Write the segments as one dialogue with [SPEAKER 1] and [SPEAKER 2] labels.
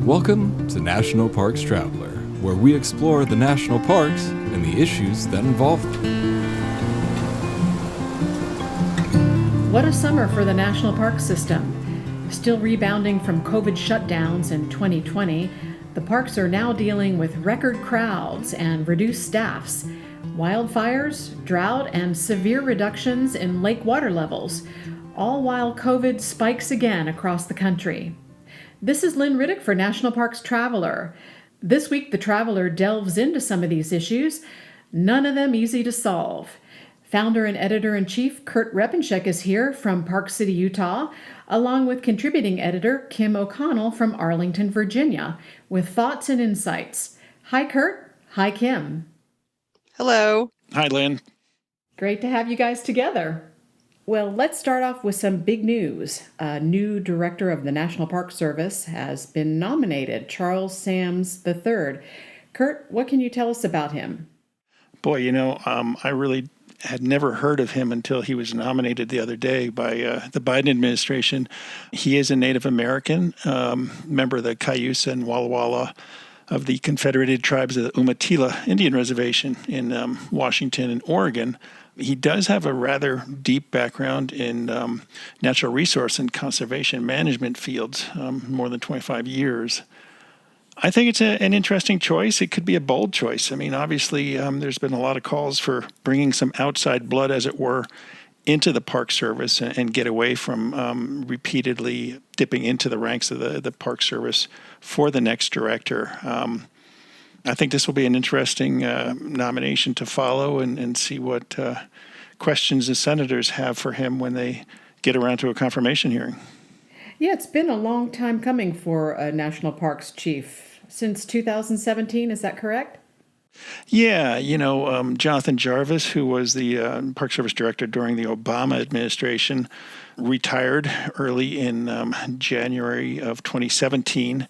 [SPEAKER 1] Welcome to National Parks Traveler, where we explore the national parks and the issues that involve them.
[SPEAKER 2] What a summer for the national park system. Still rebounding from COVID shutdowns in 2020, the parks are now dealing with record crowds and reduced staffs, wildfires, drought, and severe reductions in lake water levels, all while COVID spikes again across the country. This is Lynn Riddick for National Parks Traveler. This week, the Traveler delves into some of these issues, none of them easy to solve. Founder and editor-in-chief Kurt Repanshek is here from Park City, Utah, along with contributing editor Kim O'Connell from Arlington, Virginia, with thoughts and insights. Hi, Kurt. Hi, Kim.
[SPEAKER 3] Hello.
[SPEAKER 4] Hi, Lynn.
[SPEAKER 2] Great to have you guys together. Well, let's start off with some big news. A new director of the National Park Service has been nominated, Charles Sams III. Kurt, what can you tell us about him?
[SPEAKER 4] Boy, I really had never heard of him until he was nominated the other day by the Biden administration. He is a Native American, member of the Cayusa and Walla Walla of the Confederated Tribes of the Umatilla Indian Reservation in Washington and Oregon. He does have a rather deep background in natural resource and conservation management fields, more than 25 years. I think it's an interesting choice. It could be a bold choice. I mean, obviously, there's been a lot of calls for bringing some outside blood, as it were, into the Park Service and get away from repeatedly dipping into the ranks of the Park Service for the next director. I think this will be an interesting nomination to follow and see what questions the senators have for him when they get around to a confirmation hearing.
[SPEAKER 2] Yeah, it's been a long time coming for a National Parks chief. Since 2017, is that correct?
[SPEAKER 4] Yeah, Jonathan Jarvis, who was the Park Service director during the Obama administration, retired early in January of 2017.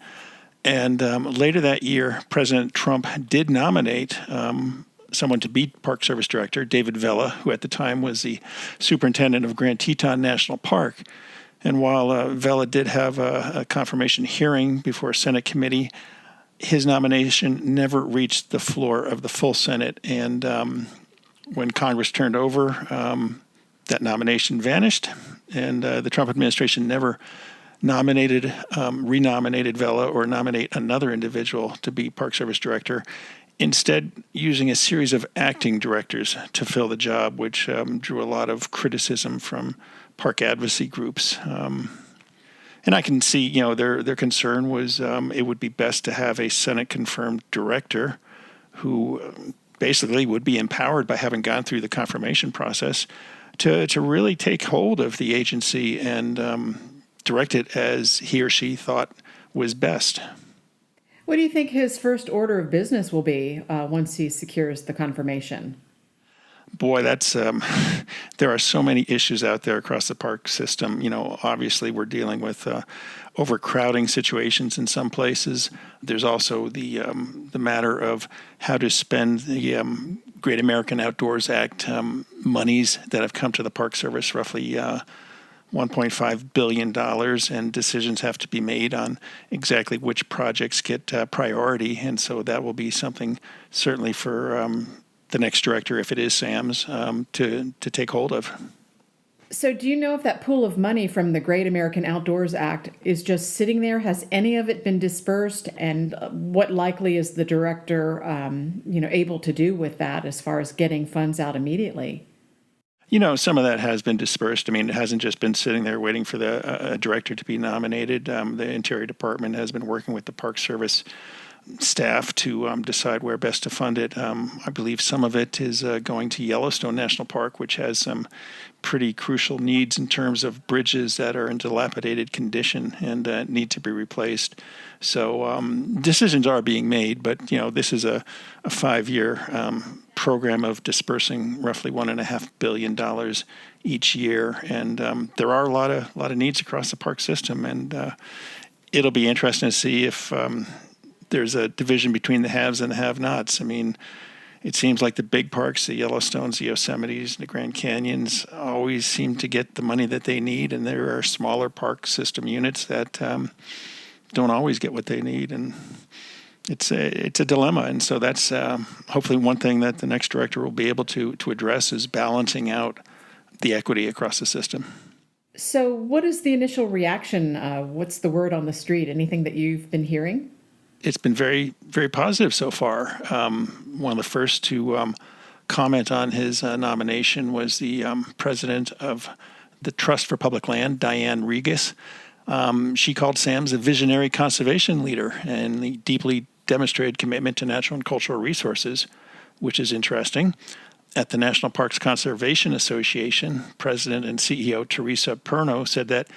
[SPEAKER 4] And later that year, President Trump did nominate someone to be Park Service director, David Vela, who at the time was the superintendent of Grand Teton National Park. And while Vela did have a confirmation hearing before a Senate committee, his nomination never reached the floor of the full Senate. And when Congress turned over, that nomination vanished. And the Trump administration never renominated Vela or nominate another individual to be Park Service director, instead using a series of acting directors to fill the job, which drew a lot of criticism from park advocacy groups. And I can see, their concern was it would be best to have a Senate-confirmed director who basically would be empowered by having gone through the confirmation process to really take hold of the agency and direct it as he or she thought was best.
[SPEAKER 2] What do you think his first order of business will be once he secures the confirmation?
[SPEAKER 4] Boy, that's there are so many issues out there across the park system. Obviously we're dealing with overcrowding situations in some places. There's also the matter of how to spend the Great American Outdoors Act monies that have come to the Park Service, roughly $1.5 billion, and decisions have to be made on exactly which projects get priority. And so that will be something certainly for the next director, if it is Sam's, to take hold of.
[SPEAKER 2] So do you know if that pool of money from the Great American Outdoors Act is just sitting there? Has any of it been dispersed? And what likely is the director, able to do with that as far as getting funds out immediately?
[SPEAKER 4] Some of that has been dispersed. I mean, it hasn't just been sitting there waiting for the director to be nominated. The Interior Department has been working with the Park Service staff to decide where best to fund it. I believe some of it is going to Yellowstone National Park, which has some pretty crucial needs in terms of bridges that are in dilapidated condition and need to be replaced. So decisions are being made, but this is a 5-year program of dispersing roughly $1.5 billion each year, and there are a lot of needs across the park system, and it'll be interesting to see if there's a division between the haves and the have-nots. I mean, it seems like the big parks, the Yellowstones, the Yosemites, the Grand Canyons, always seem to get the money that they need, and there are smaller park system units that don't always get what they need, and it's a dilemma. And so that's hopefully one thing that the next director will be able to address is balancing out the equity across the system.
[SPEAKER 2] So, what is the initial reaction? What's the word on the street? Anything that you've been hearing?
[SPEAKER 4] It's been very, very positive so far. One of the first to comment on his nomination was the president of the Trust for Public Land, Diane Regis. She called Sams a visionary conservation leader and the deeply demonstrated commitment to natural and cultural resources, which is interesting. At the National Parks Conservation Association, President and CEO Teresa Perno said that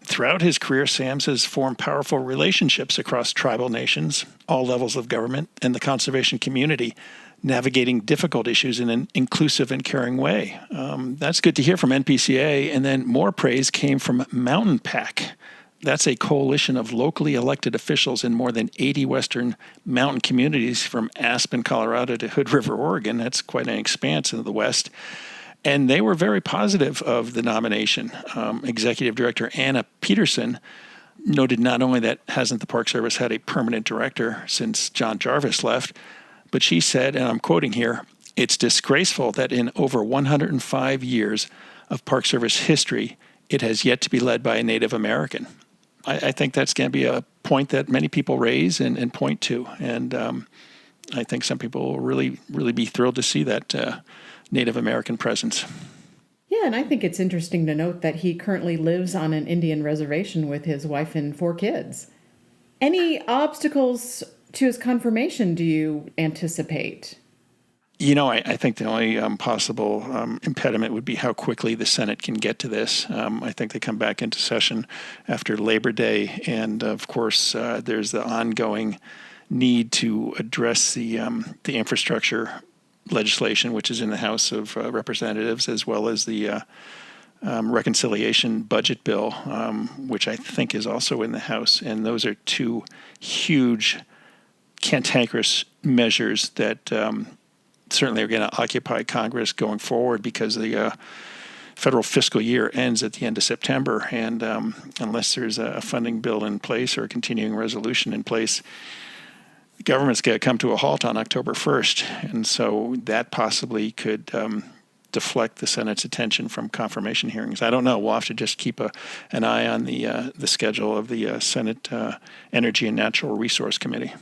[SPEAKER 4] throughout his career, Sams has formed powerful relationships across tribal nations, all levels of government, and the conservation community, navigating difficult issues in an inclusive and caring way. That's good to hear from NPCA. And then more praise came from Mountain PAC. That's a coalition of locally elected officials in more than 80 western mountain communities from Aspen, Colorado to Hood River, Oregon. That's quite an expanse into the west. And they were very positive of the nomination. Executive Director Anna Peterson noted not only that hasn't the Park Service had a permanent director since John Jarvis left, but she said, and I'm quoting here, "It's disgraceful that in over 105 years of Park Service history, it has yet to be led by a Native American." I think that's going to be a point that many people raise and point to. And I think some people will really, really be thrilled to see that Native American presence.
[SPEAKER 2] Yeah, and I think it's interesting to note that he currently lives on an Indian reservation with his wife and 4 kids. Any obstacles to his confirmation do you anticipate?
[SPEAKER 4] I think the only possible impediment would be how quickly the Senate can get to this. I think they come back into session after Labor Day, and of course, there's the ongoing need to address the infrastructure legislation, which is in the House of Representatives, as well as the reconciliation budget bill, which I think is also in the House. And those are 2 huge, cantankerous measures that certainly are going to occupy Congress going forward, because the federal fiscal year ends at the end of September. And unless there's a funding bill in place or a continuing resolution in place, the government's going to come to a halt on October 1st. And so that possibly could deflect the Senate's attention from confirmation hearings. I don't know. We'll have to just keep an eye on the schedule of the Senate Energy and Natural Resource Committee.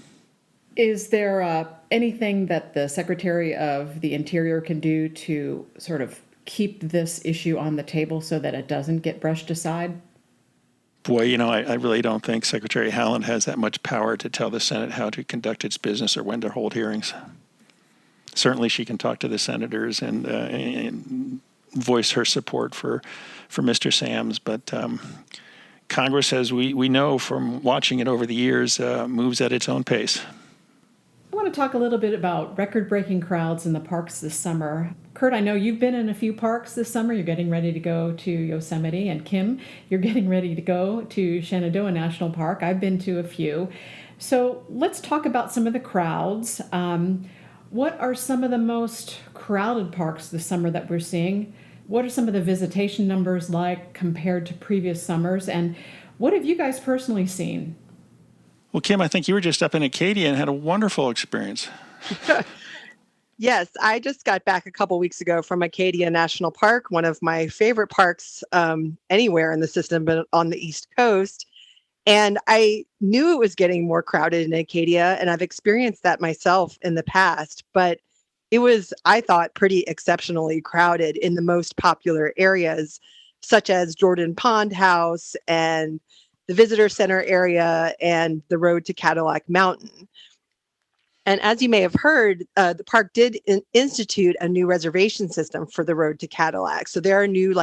[SPEAKER 2] Is there anything that the Secretary of the Interior can do to sort of keep this issue on the table so that it doesn't get brushed aside?
[SPEAKER 4] Boy, I really don't think Secretary Haaland has that much power to tell the Senate how to conduct its business or when to hold hearings. Certainly she can talk to the senators and voice her support for Mr. Sams, but Congress, as we know from watching it over the years, moves at its own pace.
[SPEAKER 2] I want to talk a little bit about record-breaking crowds in the parks this summer. Kurt, I know you've been in a few parks this summer. You're getting ready to go to Yosemite. And Kim, you're getting ready to go to Shenandoah National Park. I've been to a few. So let's talk about some of the crowds. What are some of the most crowded parks this summer that we're seeing? What are some of the visitation numbers like compared to previous summers? And what have you guys personally seen?
[SPEAKER 4] Well, Kim, I think you were just up in Acadia and had a wonderful experience.
[SPEAKER 3] Yes, I just got back a couple weeks ago from Acadia National Park, one of my favorite parks anywhere in the system, but on the East Coast. And I knew it was getting more crowded in Acadia, and I've experienced that myself in the past. But it was, I thought, pretty exceptionally crowded in the most popular areas, such as Jordan Pond House and the Visitor Center area and the road to Cadillac Mountain. And as you may have heard, the park did institute a new reservation system for the road to Cadillac. So there are new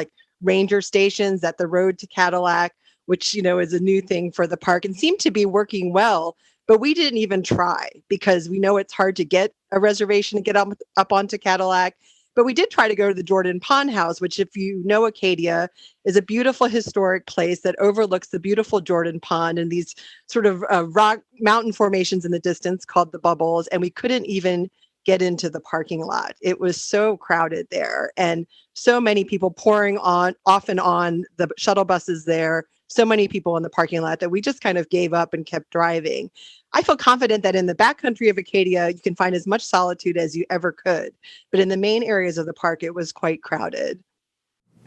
[SPEAKER 3] ranger stations at the road to Cadillac, which, is a new thing for the park and seemed to be working well. But we didn't even try because we know it's hard to get a reservation to get up onto Cadillac. But we did try to go to the Jordan Pond House, which, if you know Acadia, is a beautiful historic place that overlooks the beautiful Jordan Pond and these sort of rock mountain formations in the distance called the Bubbles. And we couldn't even get into the parking lot. It was so crowded there, and so many people pouring off and on the shuttle buses there, so many people in the parking lot that we just kind of gave up and kept driving. I feel confident that in the backcountry of Acadia, you can find as much solitude as you ever could. But in the main areas of the park, it was quite crowded.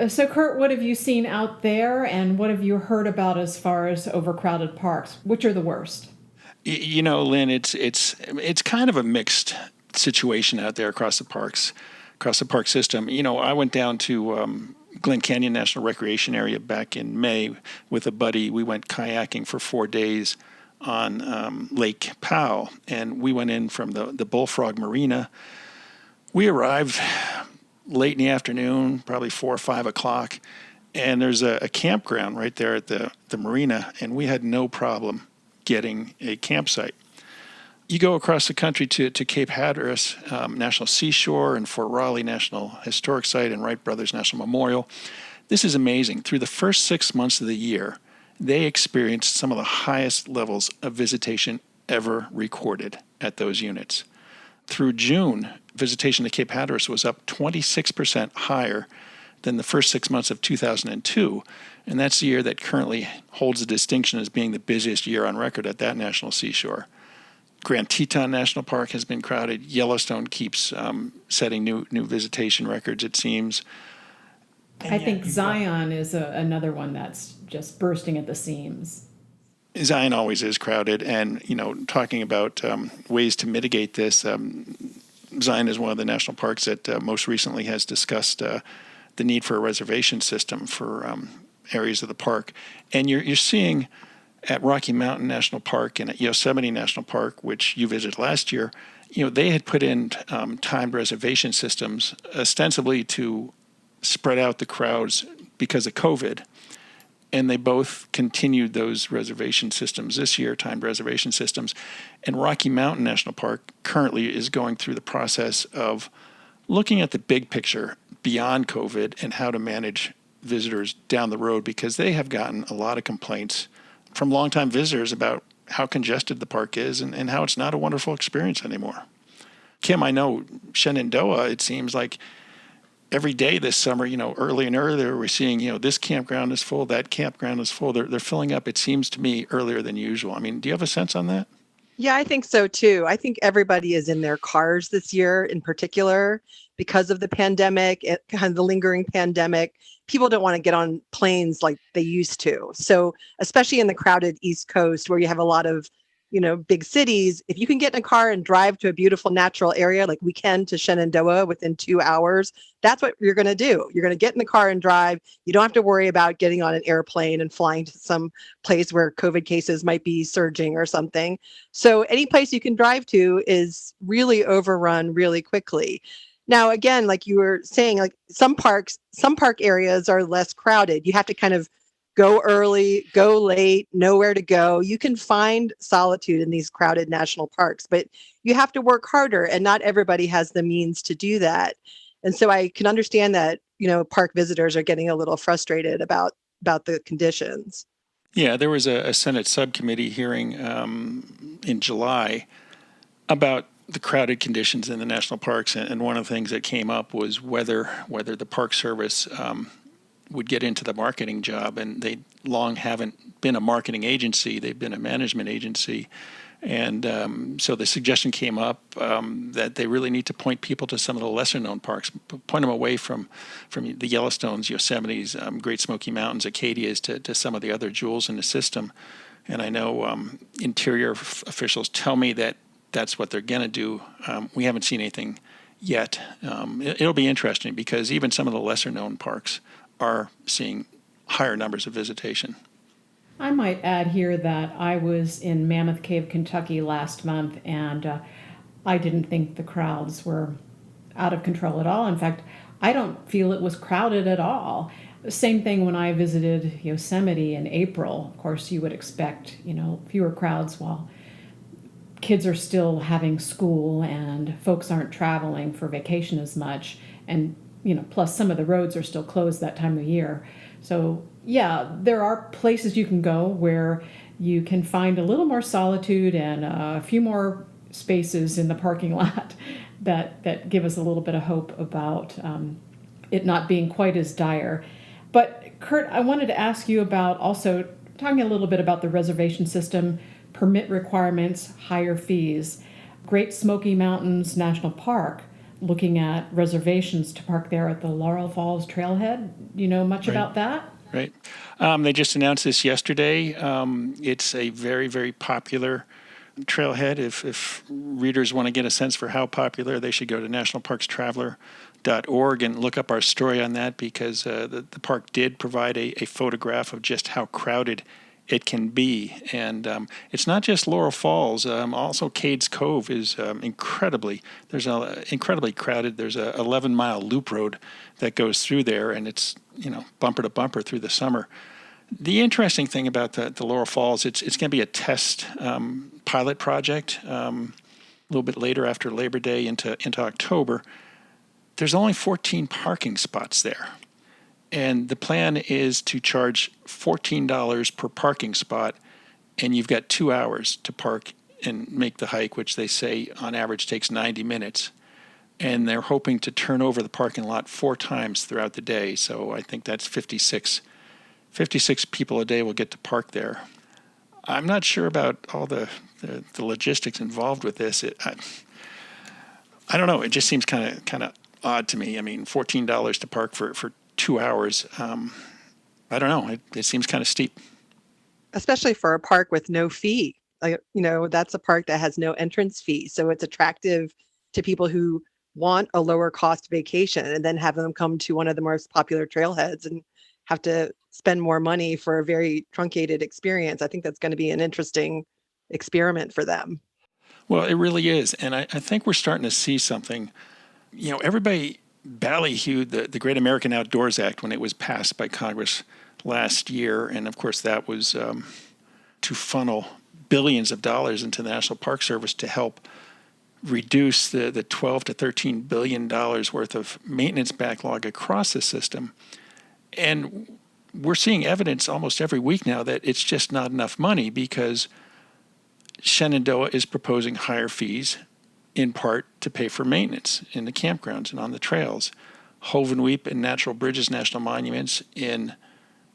[SPEAKER 2] So, Kurt, what have you seen out there, and what have you heard about as far as overcrowded parks? Which are the worst?
[SPEAKER 4] Lynn, it's kind of a mixed situation out there across the parks, across the park system. I went down to Glen Canyon National Recreation Area back in May with a buddy. We went kayaking for 4 days on Lake Powell, and we went in from the Bullfrog Marina. We arrived late in the afternoon, probably 4 or 5 o'clock, and there's a campground right there at the marina, and we had no problem getting a campsite. You go across the country to Cape Hatteras National Seashore and Fort Raleigh National Historic Site and Wright Brothers National Memorial. This is amazing. Through the first 6 months of the year, they experienced some of the highest levels of visitation ever recorded at those units. Through June, visitation to Cape Hatteras was up 26% higher than the first 6 months of 2002, and that's the year that currently holds the distinction as being the busiest year on record at that national seashore. Grand Teton National Park has been crowded. Yellowstone keeps setting new visitation records, it seems.
[SPEAKER 2] I think Zion is another one that's just bursting at the seams.
[SPEAKER 4] Zion always is crowded, and talking about ways to mitigate this, Zion is one of the national parks that most recently has discussed the need for a reservation system for areas of the park. And you're seeing at Rocky Mountain National Park and at Yosemite National Park, which you visited last year, they had put in timed reservation systems ostensibly to spread out the crowds because of COVID. And they both continued those reservation systems this year, timed reservation systems. And Rocky Mountain National Park currently is going through the process of looking at the big picture beyond COVID and how to manage visitors down the road, because they have gotten a lot of complaints from longtime visitors about how congested the park is and how it's not a wonderful experience anymore. Kim, I know Shenandoah, it seems like every day this summer, early and earlier, we're seeing, this campground is full, that campground is full. They're filling up, it seems to me, earlier than usual. I mean, do you have a sense on that?
[SPEAKER 3] Yeah, I think so too. I think everybody is in their cars this year in particular because of the pandemic, kind of the lingering pandemic. People don't want to get on planes like they used to. So especially in the crowded East Coast where you have a lot of, big cities, if you can get in a car and drive to a beautiful natural area like we can to Shenandoah within 2 hours, that's what you're going to do. You're going to get in the car and drive. You don't have to worry about getting on an airplane and flying to some place where COVID cases might be surging or something. So any place you can drive to is really overrun really quickly. Now, again, like you were saying, like some park areas are less crowded. You have to kind of go early, go late, know where to go. You can find solitude in these crowded national parks, but you have to work harder, and not everybody has the means to do that. And so I can understand that, park visitors are getting a little frustrated about the conditions.
[SPEAKER 4] Yeah, there was a Senate subcommittee hearing in July about the crowded conditions in the national parks, and one of the things that came up was whether the Park Service would get into the marketing job, and they long haven't been a marketing agency. They've been a management agency. And so the suggestion came up that they really need to point people to some of the lesser-known parks, point them away from the Yellowstones, Yosemites, Great Smoky Mountains, Acadias, to some of the other jewels in the system. And I know interior officials tell me that that's what they're going to do. We haven't seen anything yet. It'll be interesting because even some of the lesser-known parks are seeing higher numbers of visitation.
[SPEAKER 2] I might add here that I was in Mammoth Cave, Kentucky last month, and I didn't think the crowds were out of control at all. In fact, I don't feel it was crowded at all. Same thing when I visited Yosemite in April. Of course, you would expect, fewer crowds while kids are still having school and folks aren't traveling for vacation as much. And, plus some of the roads are still closed that time of year. So, yeah, there are places you can go where you can find a little more solitude and a few more spaces in the parking lot. that give us a little bit of hope about it not being quite as dire. But Kurt, I wanted to ask you about also talking a little bit about the reservation system, permit requirements, higher fees. Great Smoky Mountains National Park, looking at reservations to park there at the Laurel Falls Trailhead. You know much about that?
[SPEAKER 4] Right. They just announced this yesterday. It's a very, very popular trailhead. If readers want to get a sense for how popular, they should go to nationalparkstraveler.org and look up our story on that, because the park did provide a photograph of just how crowded it can be. And it's not just Laurel Falls. Also, Cades Cove is incredibly crowded. There's a 11-mile loop road that goes through there, and it's bumper to bumper through the summer. The interesting thing about the Laurel Falls, it's going to be a test pilot project a little bit later after Labor Day into October. There's only 14 parking spots there. And the plan is to charge $14 per parking spot, and you've got 2 hours to park and make the hike, which they say on average takes 90 minutes. And they're hoping to turn over the parking lot 4 times throughout the day. So I think that's 56 people a day will get to park there. I'm not sure about all the logistics involved with this. I don't know. It just seems kind of odd to me. I mean, $14 to park for 2 hours. I don't know. It seems kind of steep.
[SPEAKER 3] Especially for a park with no fee. That's a park that has no entrance fee. So it's attractive to people who want a lower cost vacation and then have them come to one of the most popular trailheads and have to spend more money for a very truncated experience. I think that's going to be an interesting experiment for them.
[SPEAKER 4] Well, it really is. And I think we're starting to see something. Everybody ballyhooed the Great American Outdoors Act when it was passed by Congress last year. And of course, that was to funnel billions of dollars into the National Park Service to help reduce the $12 to $13 billion worth of maintenance backlog across the system. And we're seeing evidence almost every week now that it's just not enough money, because Shenandoah is proposing higher fees, in part to pay for maintenance in the campgrounds and on the trails. Hovenweep and Natural Bridges National Monuments in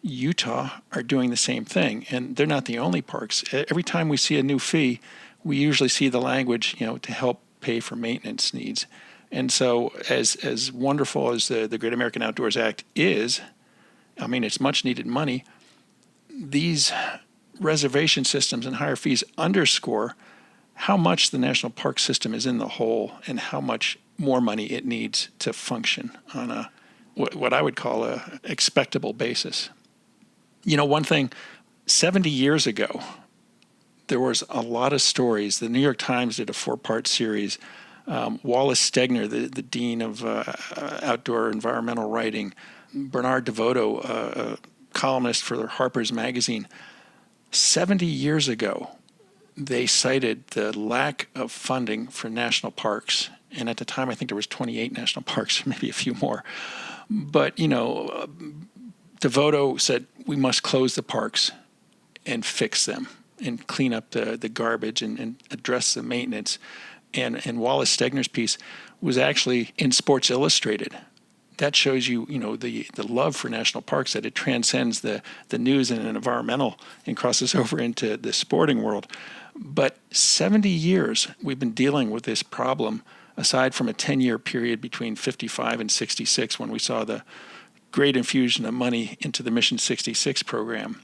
[SPEAKER 4] Utah are doing the same thing, and they're not the only parks. Every time we see a new fee, we usually see the language, to help pay for maintenance needs. And so as wonderful as the Great American Outdoors Act is, I mean, it's much needed money. These reservation systems and higher fees underscore how much the national park system is in the hole and how much more money it needs to function on what I would call a expectable basis. One thing, 70 years ago, there was a lot of stories. The New York Times did a 4-part series. Wallace Stegner, the dean of outdoor environmental writing, Bernard DeVoto, a columnist for Harper's Magazine, 70 years ago, they cited the lack of funding for national parks. And at the time, I think there was 28 national parks, maybe a few more. But, DeVoto said we must close the parks and fix them and clean up the garbage and address the maintenance. And Wallace Stegner's piece was actually in Sports Illustrated. That shows you, the love for national parks, that it transcends the news and environmental and crosses over into the sporting world. But 70 years we've been dealing with this problem, aside from a 10-year period between 55 and 66 when we saw the great infusion of money into the Mission 66 program.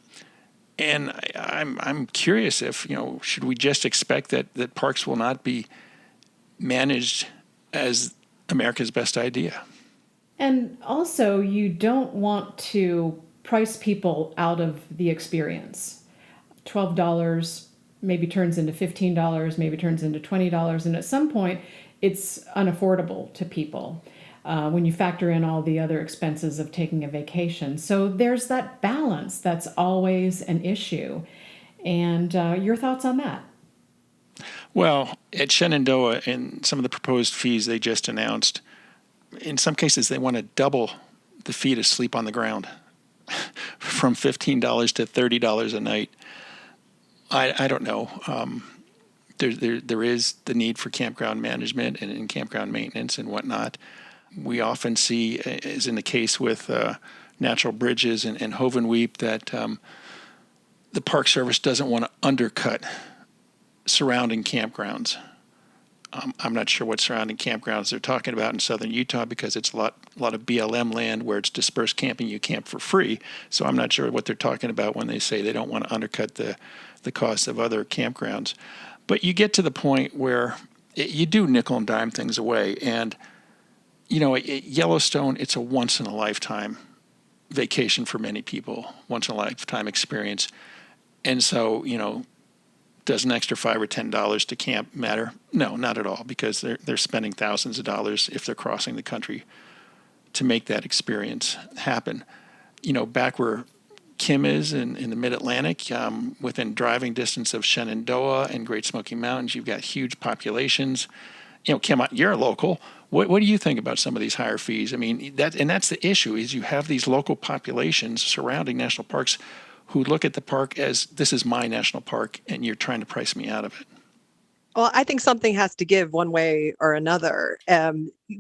[SPEAKER 4] And I'm curious if, should we just expect that parks will not be managed as America's best idea?
[SPEAKER 2] And also, you don't want to price people out of the experience. $12 maybe turns into $15, maybe turns into $20, and at some point, it's unaffordable to people when you factor in all the other expenses of taking a vacation. So there's that balance that's always an issue. And your thoughts on that?
[SPEAKER 4] Well, at Shenandoah, in some of the proposed fees they just announced, in some cases they want to double the fee to sleep on the ground from $15 to $30 a night. I don't know. there is the need for campground management and campground maintenance and whatnot. We often see, as in the case with Natural Bridges and Hovenweep, that the Park Service doesn't want to undercut surrounding campgrounds. I'm not sure what surrounding campgrounds they're talking about in southern Utah, because it's a lot of BLM land where it's dispersed camping. You camp for free. So I'm not sure what they're talking about when they say they don't want to undercut the cost of other campgrounds. But you get to the point where you do nickel and dime things away. And, at Yellowstone, it's a once-in-a-lifetime vacation for many people, once-in-a-lifetime experience. And so, does an extra $5 or $10 to camp matter? No, not at all, because they're spending thousands of dollars if they're crossing the country to make that experience happen. Back where Kim is in the Mid-Atlantic, within driving distance of Shenandoah and Great Smoky Mountains, you've got huge populations. Kim, you're a local. What do you think about some of these higher fees? I mean, that's the issue, is you have these local populations surrounding national parks who look at the park as, this is my national park, and you're trying to price me out of it.
[SPEAKER 3] Well, I think something has to give one way or another.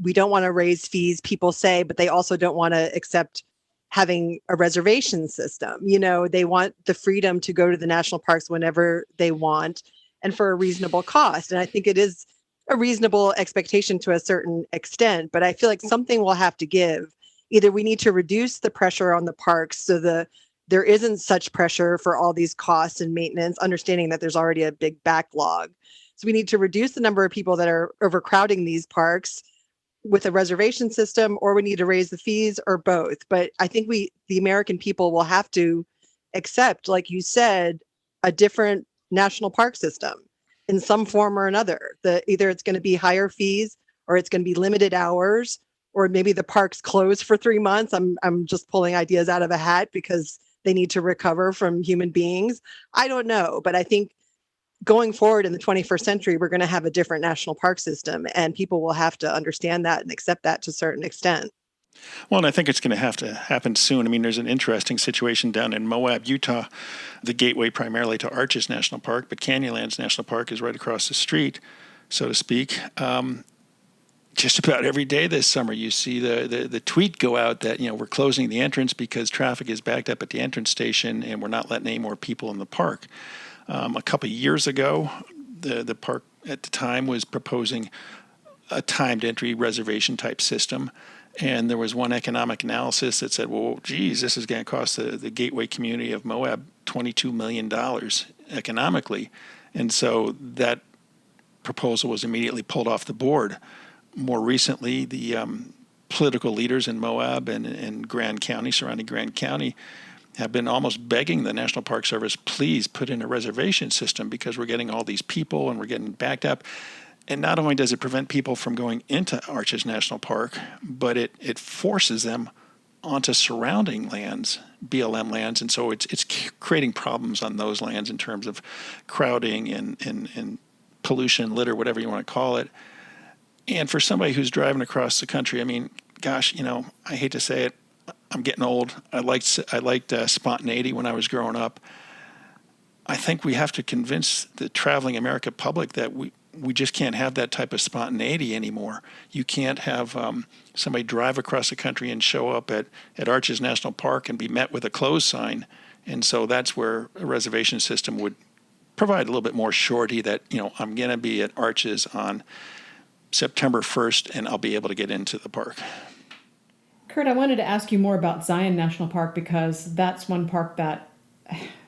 [SPEAKER 3] We don't want to raise fees, people say, but they also don't want to accept having a reservation system. They want the freedom to go to the national parks whenever they want and for a reasonable cost. And I think it is a reasonable expectation to a certain extent, but I feel like something will have to give. Either we need to reduce the pressure on the parks so there isn't such pressure for all these costs and maintenance, understanding that there's already a big backlog. So we need to reduce the number of people that are overcrowding these parks with a reservation system, or we need to raise the fees, or both. But I think the American people will have to accept, like you said, a different national park system in some form or another. Either it's going to be higher fees, or it's going to be limited hours, or maybe the parks close for 3 months. I'm just pulling ideas out of a hat because they need to recover from human beings. I don't know, but I think going forward in the 21st century, we're going to have a different national park system, and people will have to understand that and accept that to a certain extent.
[SPEAKER 4] Well, and I think it's going to have to happen soon. I mean, there's an interesting situation down in Moab, Utah, the gateway primarily to Arches National Park, but Canyonlands National Park is right across the street, so to speak. Just about every day this summer, you see the tweet go out that, we're closing the entrance because traffic is backed up at the entrance station and we're not letting any more people in the park. A couple of years ago, the park at the time was proposing a timed entry reservation type system. And there was one economic analysis that said, well, geez, this is going to cost the gateway community of Moab $22 million economically. And so that proposal was immediately pulled off the board. More recently, the political leaders in Moab and Grand County, surrounding Grand County, have been almost begging the National Park Service, please put in a reservation system because we're getting all these people and we're getting backed up. And not only does it prevent people from going into Arches National Park, but it forces them onto surrounding lands, BLM lands. And so it's creating problems on those lands in terms of crowding and pollution, litter, whatever you want to call it. And for somebody who's driving across the country, I mean, gosh, I hate to say it, I'm getting old. I liked spontaneity when I was growing up. I think we have to convince the traveling American public that we just can't have that type of spontaneity anymore. You can't have somebody drive across the country and show up at Arches National Park and be met with a close sign. And so that's where a reservation system would provide a little bit more surety that, I'm going to be at Arches on September 1st, and I'll be able to get into the park.
[SPEAKER 2] Kurt, I wanted to ask you more about Zion National Park because that's one park that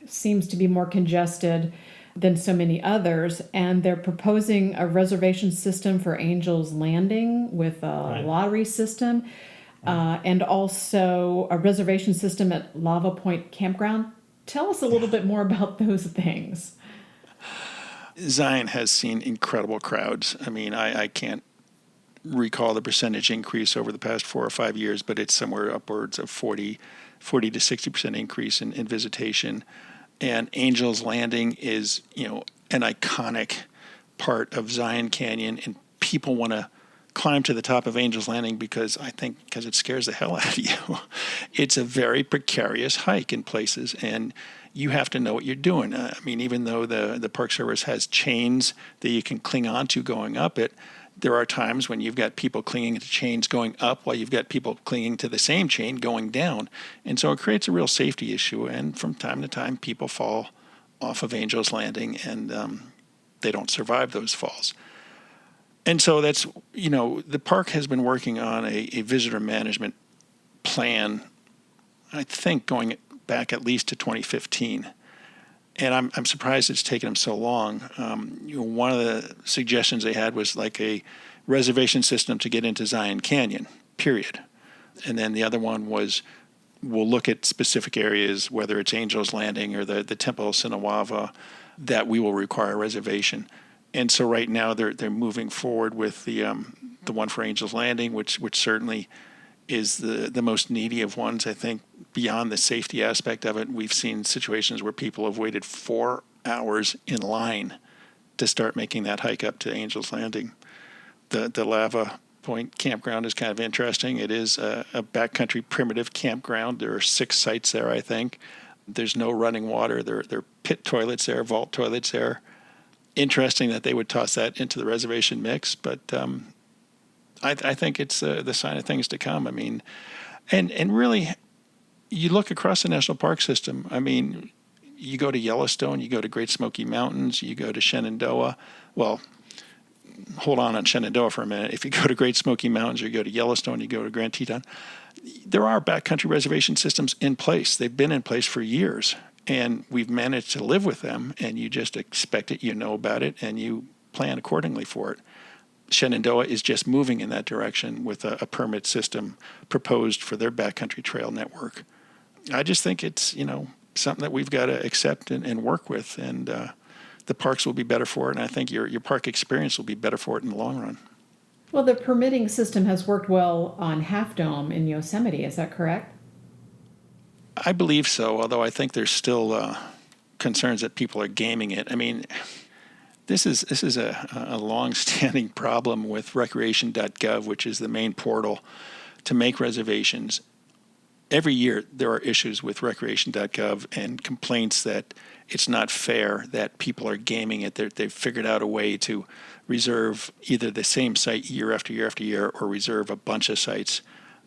[SPEAKER 2] seems to be more congested than so many others, and they're proposing a reservation system for Angel's Landing with a lottery system, and also a reservation system at Lava Point Campground. Tell us a little bit more about those things.
[SPEAKER 4] Zion has seen incredible crowds. I mean, I can't recall the percentage increase over the past 4 or 5 years, but it's somewhere upwards of 40 to 60% increase in visitation. And Angel's Landing is, an iconic part of Zion Canyon, and people want to climb to the top of Angel's Landing because it scares the hell out of you. It's a very precarious hike in places, and you have to know what you're doing. Even though the Park Service has chains that you can cling onto going up it, there are times when you've got people clinging to chains going up while you've got people clinging to the same chain going down. And so it creates a real safety issue. And from time to time, people fall off of Angel's Landing, and they don't survive those falls. And so that's, the park has been working on a visitor management plan, I think, going back at least to 2015. And I'm surprised it's taken them so long. One of the suggestions they had was like a reservation system to get into Zion Canyon, period. And then the other one was, we'll look at specific areas, whether it's Angel's Landing or the Temple of Sinawava, that we will require a reservation. And so right now they're moving forward with the one for Angel's Landing, which certainly is the most needy of ones. I think beyond the safety aspect of it, we've seen situations where people have waited 4 hours in line to start making that hike up to Angel's Landing. The Lava Point campground is kind of interesting. It is a backcountry primitive campground. There are 6 sites there, I think. There's no running water. There are pit toilets there, vault toilets there. Interesting that they would toss that into the reservation mix, but I think it's the sign of things to come. And really, you look across the national park system. You go to Yellowstone, you go to Great Smoky Mountains, you go to Shenandoah. Well, hold on Shenandoah for a minute. If you go to Great Smoky Mountains, or you go to Yellowstone, you go to Grand Teton, there are backcountry reservation systems in place. They've been in place for years. And we've managed to live with them, and you just expect it, you know about it, and you plan accordingly for it. Shenandoah is just moving in that direction with a permit system proposed for their backcountry trail network. I just think it's, something that we've got to accept and work with, and the parks will be better for it, and I think your park experience will be better for it in the long run.
[SPEAKER 2] Well, the permitting system has worked well on Half Dome in Yosemite, is that correct?
[SPEAKER 4] I believe so, although I think there's still concerns that people are gaming it. This is a long-standing problem with recreation.gov, which is the main portal to make reservations. Every year there are issues with recreation.gov and complaints that it's not fair, that people are gaming it. They've figured out a way to reserve either the same site year after year after year, or reserve a bunch of sites.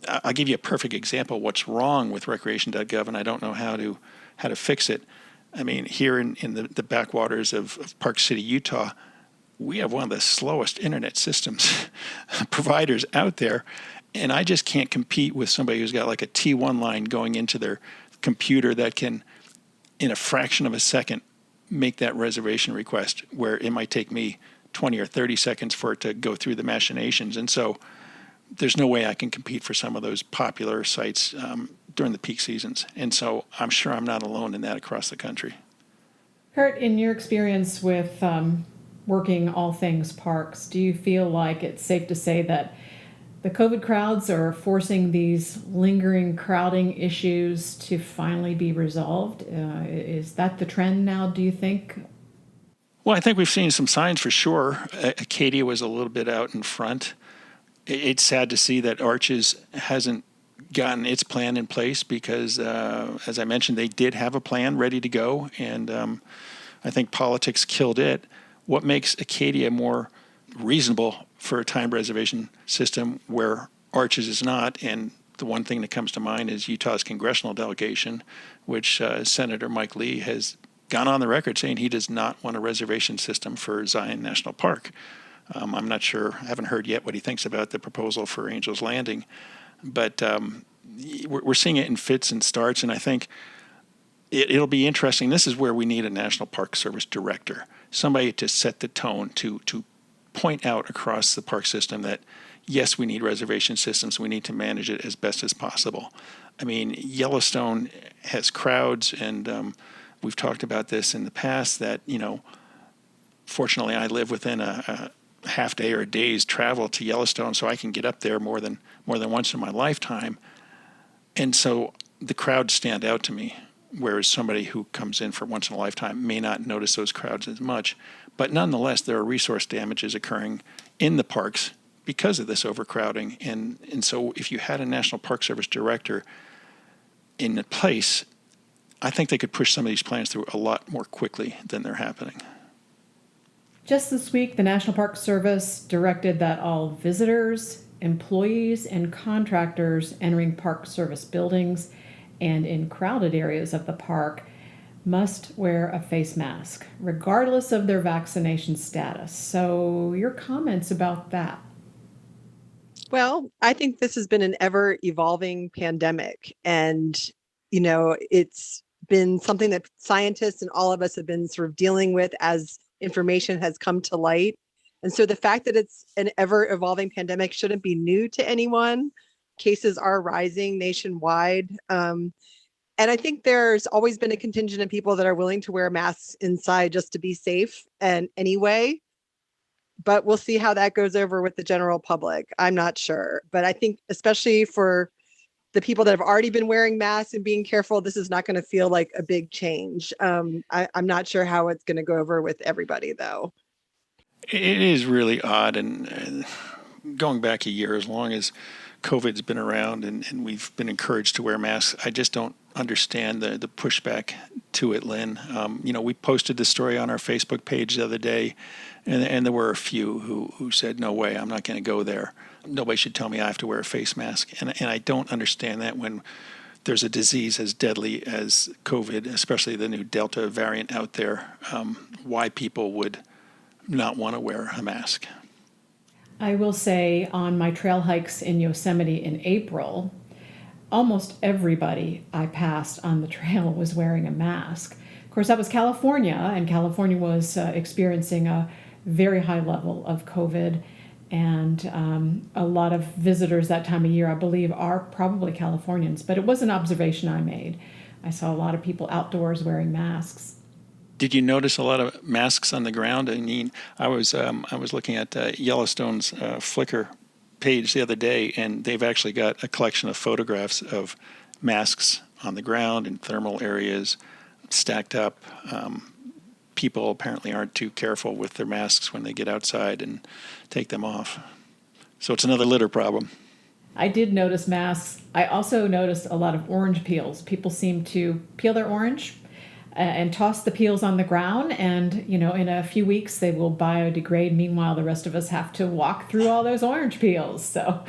[SPEAKER 4] I'll give you a perfect example of what's wrong with recreation.gov, and I don't know how to fix it. Here in the backwaters of Park City, Utah, we have one of the slowest internet systems providers out there, and I just can't compete with somebody who's got like a T1 line going into their computer that can, in a fraction of a second, make that reservation request, where it might take me 20 or 30 seconds for it to go through the machinations. And so there's no way I can compete for some of those popular sites during the peak seasons. And so I'm sure I'm not alone in that across the country.
[SPEAKER 2] Kurt, in your experience with working all things parks, do you feel like it's safe to say that the COVID crowds are forcing these lingering crowding issues to finally be resolved? Is that the trend now, do you think?
[SPEAKER 4] Well, I think we've seen some signs for sure. Acadia was a little bit out in front. It's sad to see that Arches hasn't gotten its plan in place because, as I mentioned, they did have a plan ready to go, and I think politics killed it. What makes Acadia more reasonable for a time reservation system where Arches is not, and the one thing that comes to mind is Utah's congressional delegation, which Senator Mike Lee has gone on the record saying he does not want a reservation system for Zion National Park. I'm not sure, I haven't heard yet what he thinks about the proposal for Angel's Landing, but we're seeing it in fits and starts, and I think it'll be interesting. This is where we need a National Park Service director, somebody to set the tone, to point out across the park system that, yes, we need reservation systems, we need to manage it as best as possible. Yellowstone has crowds, and we've talked about this in the past, that, fortunately I live within a half day or a day's travel to Yellowstone, so I can get up there more than once in my lifetime. And so the crowds stand out to me, whereas somebody who comes in for once in a lifetime may not notice those crowds as much. But nonetheless, there are resource damages occurring in the parks because of this overcrowding. And so if you had a National Park Service director in place, I think they could push some of these plans through a lot more quickly than they're happening.
[SPEAKER 2] Just this week, the National Park Service directed that all visitors, employees, and contractors entering Park Service buildings and in crowded areas of the park must wear a face mask, regardless of their vaccination status. So, your comments about that?
[SPEAKER 3] Well, I think this has been an ever-evolving pandemic, and it's been something that scientists and all of us have been sort of dealing with as information has come to light. And so the fact that it's an ever-evolving pandemic shouldn't be new to anyone. Cases are rising nationwide. And I think there's always been a contingent of people that are willing to wear masks inside just to be safe and anyway. But we'll see how that goes over with the general public. I'm not sure. But I think especially for the people that have already been wearing masks and being careful, this is not going to feel like a big change. I'm not sure how it's going to go over with everybody, though.
[SPEAKER 4] It is really odd. And going back a year, as long as COVID's been around and we've been encouraged to wear masks, I just don't understand the pushback to it, Lynn. We posted this story on our Facebook page the other day, and there were a few who said, no way, I'm not going to go there. Nobody should tell me I have to wear a face mask. And I don't understand that when there's a disease as deadly as COVID, especially the new Delta variant out there, why people would not want to wear a mask.
[SPEAKER 2] I will say on my trail hikes in Yosemite in April, almost everybody I passed on the trail was wearing a mask. Of course, that was California, and California was experiencing a very high level of COVID, and a lot of visitors that time of year, I believe, are probably Californians, but it was an observation I made. I saw a lot of people outdoors wearing masks.
[SPEAKER 4] Did you notice a lot of masks on the ground? I mean, I was looking at Yellowstone's Flickr page the other day, and they've actually got a collection of photographs of masks on the ground in thermal areas stacked up. People apparently aren't too careful with their masks when they get outside and take them off. So it's another litter problem.
[SPEAKER 2] I did notice masks. I also noticed a lot of orange peels. People seem to peel their orange and toss the peels on the ground, and in a few weeks they will biodegrade. Meanwhile, the rest of us have to walk through all those orange peels. So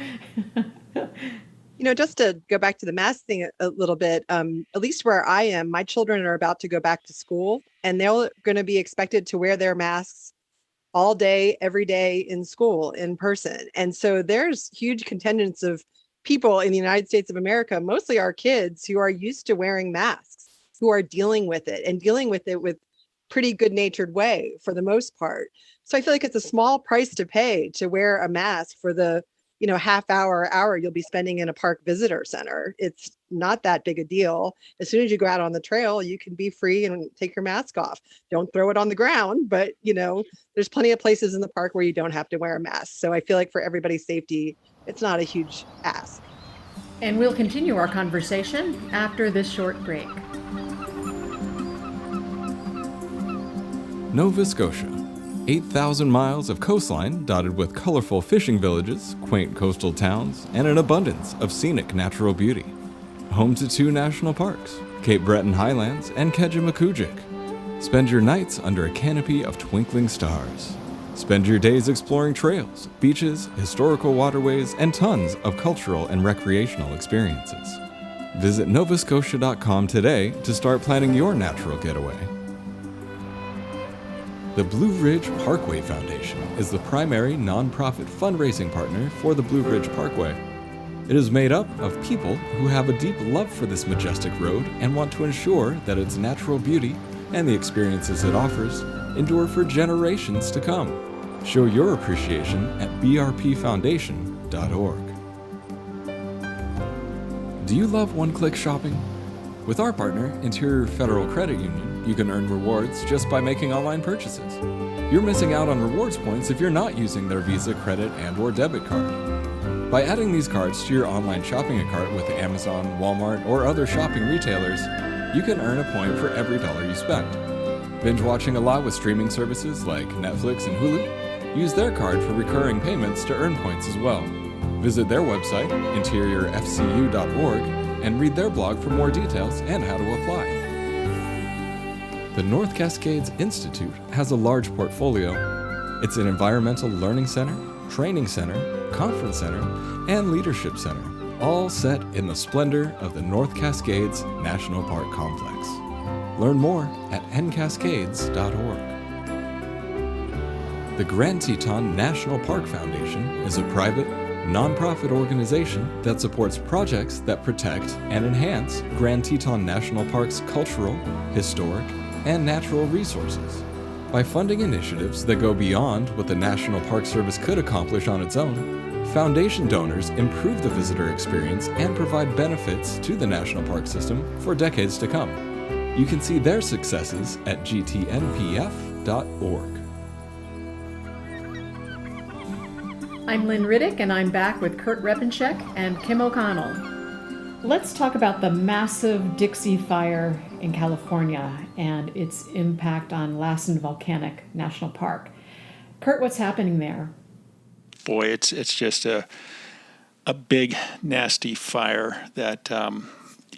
[SPEAKER 3] just to go back to the mask thing a little bit, at least where I am, my children are about to go back to school, and they're going to be expected to wear their masks all day, every day in school, in person. And so there's huge contingents of people in the United States of America, mostly our kids, who are used to wearing masks, who are dealing with it with pretty good-natured way for the most part. So I feel like it's a small price to pay to wear a mask for the half hour you'll be spending in a park visitor center. It's not that big a deal. As soon as you go out on the trail, you can be free and take your mask off. Don't throw it on the ground, but there's plenty of places in the park where you don't have to wear a mask. So I feel like for everybody's safety, it's not a huge ask.
[SPEAKER 2] And we'll continue our conversation after this short break.
[SPEAKER 1] Nova Scotia. 8,000 miles of coastline dotted with colorful fishing villages, quaint coastal towns, and an abundance of scenic natural beauty. Home to 2 national parks, Cape Breton Highlands and Kejimkujik. Spend your nights under a canopy of twinkling stars. Spend your days exploring trails, beaches, historical waterways, and tons of cultural and recreational experiences. Visit novascotia.com today to start planning your natural getaway. The Blue Ridge Parkway Foundation is the primary nonprofit fundraising partner for the Blue Ridge Parkway. It is made up of people who have a deep love for this majestic road and want to ensure that its natural beauty and the experiences it offers endure for generations to come. Show your appreciation at brpfoundation.org. Do you love one-click shopping? With our partner, Interior Federal Credit Union, you can earn rewards just by making online purchases. You're missing out on rewards points if you're not using their Visa, credit, and/or debit card. By adding these cards to your online shopping cart with Amazon, Walmart, or other shopping retailers, you can earn a point for every dollar you spend. Binge watching a lot with streaming services like Netflix and Hulu? Use their card for recurring payments to earn points as well. Visit their website, interiorfcu.org, and read their blog for more details and how to apply. The North Cascades Institute has a large portfolio. It's an environmental learning center, training center, conference center, and leadership center, all set in the splendor of the North Cascades National Park Complex. Learn more at ncascades.org. The Grand Teton National Park Foundation is a private, nonprofit organization that supports projects that protect and enhance Grand Teton National Park's cultural, historic, and natural resources. By funding initiatives that go beyond what the National Park Service could accomplish on its own, foundation donors improve the visitor experience and provide benefits to the National Park System for decades to come. You can see their successes at gtnpf.org.
[SPEAKER 2] I'm Lynn Riddick, and I'm back with Kurt Repanshek and Kim O'Connell. Let's talk about the massive Dixie Fire in California and its impact on Lassen Volcanic National Park. Kurt, what's happening there?
[SPEAKER 4] Boy, it's just a big, nasty fire that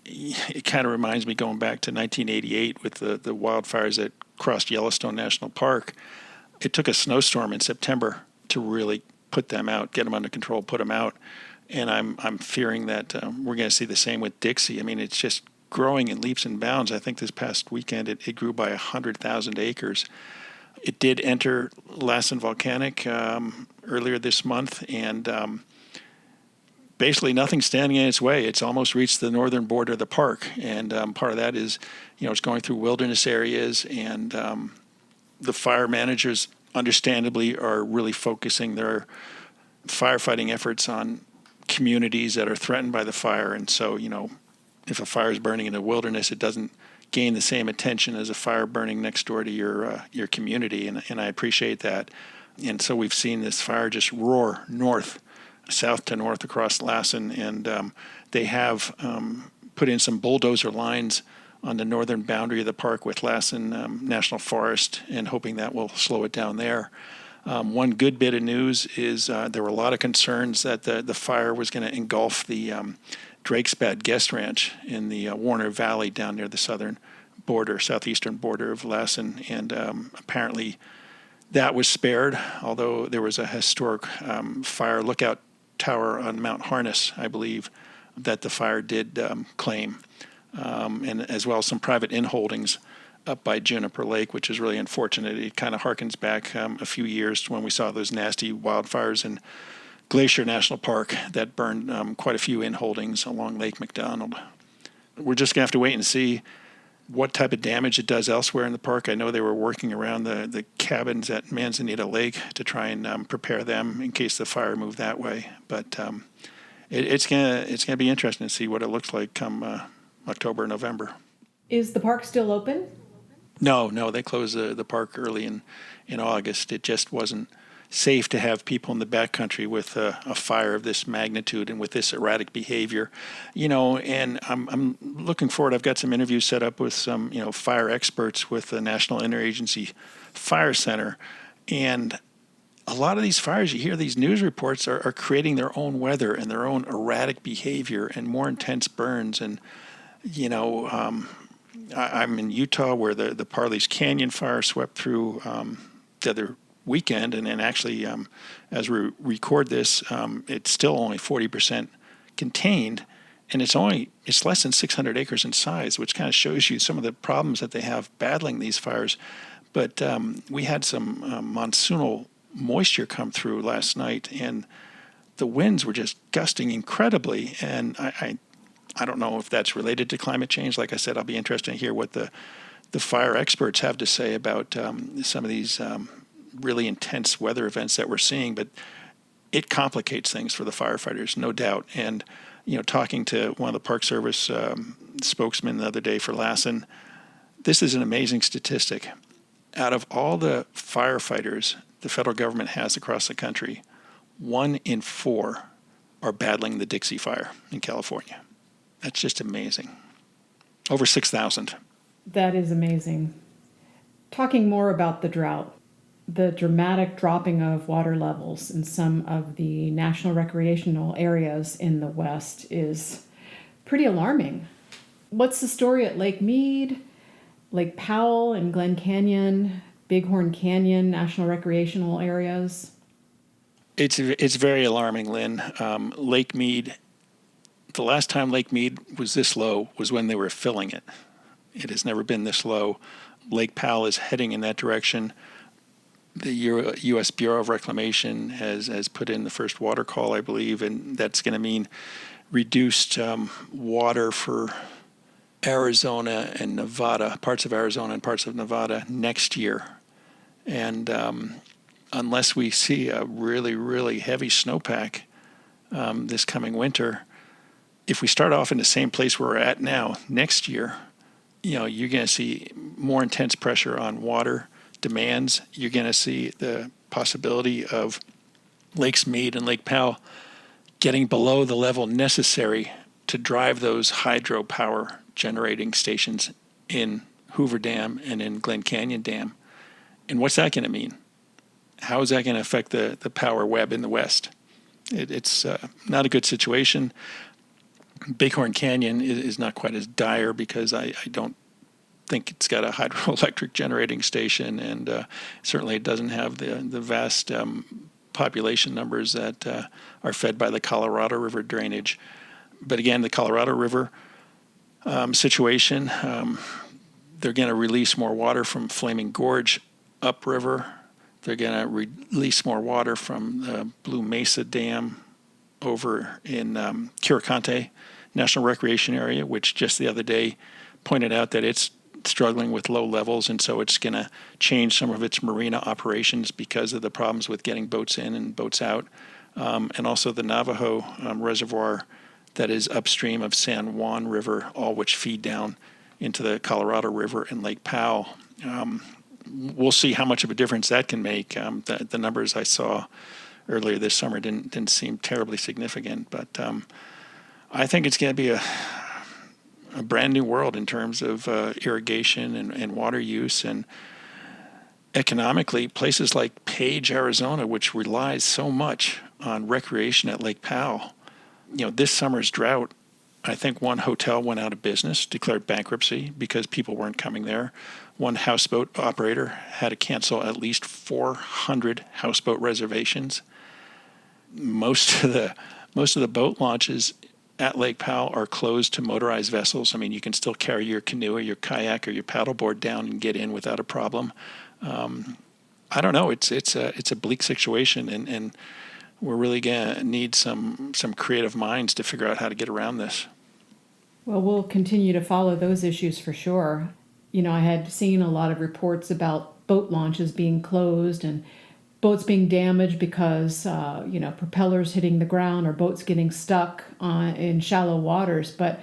[SPEAKER 4] it kind of reminds me going back to 1988 with the wildfires that crossed Yellowstone National Park. It took a snowstorm in September to really put them out, get them under control, put them out. And I'm fearing that we're going to see the same with Dixie. I mean, it's just growing in leaps and bounds. I think this past weekend it grew by 100,000 acres. It did enter Lassen Volcanic earlier this month, and basically nothing's standing in its way. It's almost reached the northern border of the park, and part of that is, it's going through wilderness areas, and the fire managers, understandably, are really focusing their firefighting efforts on communities that are threatened by the fire. And so, if a fire is burning in the wilderness, it doesn't gain the same attention as a fire burning next door to your community. And I appreciate that. And so we've seen this fire just roar south to north across Lassen. And they have put in some bulldozer lines on the northern boundary of the park with Lassen National Forest, and hoping that will slow it down there. One good bit of news is there were a lot of concerns that the fire was going to engulf the Drakesbad Guest Ranch in the Warner Valley down near the southeastern border of Lassen, and apparently that was spared, although there was a historic fire lookout tower on Mount Harness, I believe, that the fire did claim, and as well as some private inholdings up by Juniper Lake, which is really unfortunate. It kind of harkens back a few years to when we saw those nasty wildfires in Glacier National Park that burned quite a few inholdings along Lake McDonald. We're just going to have to wait and see what type of damage it does elsewhere in the park. I know they were working around the cabins at Manzanita Lake to try and prepare them in case the fire moved that way. But it's gonna be interesting to see what it looks like come October, November.
[SPEAKER 2] Is the park still open?
[SPEAKER 4] No, they closed the park early in August. It just wasn't safe to have people in the backcountry with a fire of this magnitude and with this erratic behavior, and I'm looking forward. I've got some interviews set up with some, fire experts with the National Interagency Fire Center, and a lot of these fires, you hear these news reports are creating their own weather and their own erratic behavior and more intense burns. And, I'm in Utah where the Parley's Canyon fire swept through the other weekend, and then actually, as we record this, it's still only 40% contained, and it's less than 600 acres in size, which kind of shows you some of the problems that they have battling these fires. But we had some monsoonal moisture come through last night, and the winds were just gusting incredibly, and I don't know if that's related to climate change. Like I said, I'll be interested to hear what the fire experts have to say about some of these really intense weather events that we're seeing. But it complicates things for the firefighters, no doubt. And, talking to one of the Park Service spokesmen the other day for Lassen, this is an amazing statistic. Out of all the firefighters the federal government has across the country, 1 in 4 are battling the Dixie Fire in California. That's just amazing. Over 6,000.
[SPEAKER 2] That is amazing. Talking more about the drought. the dramatic dropping of water levels in some of the national recreational areas in the West is pretty alarming. What's the story at Lake Mead, Lake Powell, and Glen Canyon, Bighorn Canyon national recreational areas?
[SPEAKER 4] It's very alarming, Lynn. Lake Mead, the last time Lake Mead was this low was when they were filling it. It has never been this low. Lake Powell is heading in that direction. The U.S. Bureau of Reclamation has put in the first water call, I believe, and that's going to mean reduced water for Arizona and Nevada, parts of Arizona and parts of Nevada next year. And unless we see a really, really heavy snowpack this coming winter, if we start off in the same place where we're at now next year, you're going to see more intense pressure on water demands. You're going to see the possibility of Lakes Mead and Lake Powell getting below the level necessary to drive those hydropower generating stations in Hoover Dam and in Glen Canyon Dam. And what's that going to mean? How is that going to affect the power web in the West? It's not a good situation. Bighorn Canyon is not quite as dire because I don't think it's got a hydroelectric generating station, and certainly it doesn't have the vast population numbers that are fed by the Colorado River drainage. But again, the Colorado River situation, they're going to release more water from Flaming Gorge upriver. They're going to release more water from the Blue Mesa Dam over in Curacante National Recreation Area, which just the other day pointed out that it's struggling with low levels, and so it's going to change some of its marina operations because of the problems with getting boats in and boats out. And also the Navajo Reservoir that is upstream of San Juan River, all which feed down into the Colorado River and Lake Powell. We'll see how much of a difference that can make. The numbers I saw earlier this summer didn't seem terribly significant, but I think it's going to be a brand new world in terms of irrigation and water use. And economically, places like Page, Arizona, which relies so much on recreation at Lake Powell, this summer's drought, I think one hotel went out of business, declared bankruptcy because people weren't coming there. One houseboat operator had to cancel at least 400 houseboat reservations. Most of the boat launches at Lake Powell are closed to motorized vessels. I mean, you can still carry your canoe or your kayak or your paddleboard down and get in without a problem. I don't know. It's a bleak situation, and we're really gonna need some creative minds to figure out how to get around this.
[SPEAKER 2] Well, we'll continue to follow those issues for sure. I had seen a lot of reports about boat launches being closed and boats being damaged because, propellers hitting the ground or boats getting stuck in shallow waters. But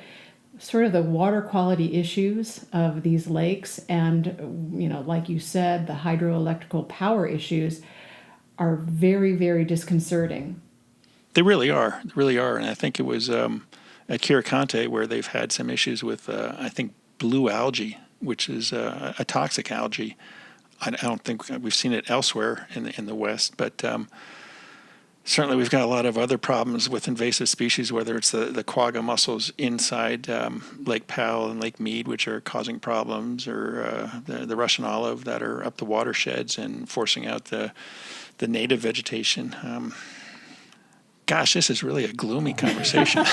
[SPEAKER 2] sort of the water quality issues of these lakes and, like you said, the hydroelectrical power issues are very, very disconcerting.
[SPEAKER 4] They really are. And I think it was at Curacante where they've had some issues with, I think, blue algae, which is a toxic algae. I don't think we've seen it elsewhere in the West, but certainly we've got a lot of other problems with invasive species, whether it's the quagga mussels inside Lake Powell and Lake Mead, which are causing problems, or the Russian olive that are up the watersheds and forcing out the native vegetation. Gosh, this is really a gloomy conversation.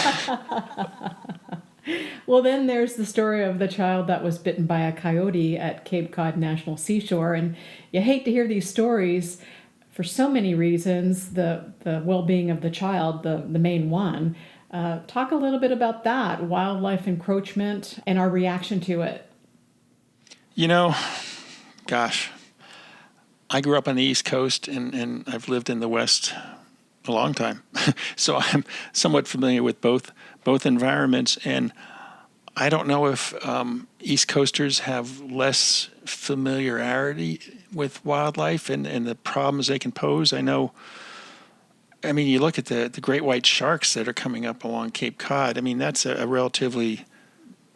[SPEAKER 2] Well, then there's the story of the child that was bitten by a coyote at Cape Cod National Seashore. And you hate to hear these stories for so many reasons, the well-being of the child, the main one. Talk a little bit about that, wildlife encroachment, and our reaction to it.
[SPEAKER 4] Gosh, I grew up on the East Coast, and I've lived in the West a long time. So I'm somewhat familiar with both environments, and I don't know if East Coasters have less familiarity with wildlife and the problems they can pose. You look at the great white sharks that are coming up along Cape Cod. I mean, that's a relatively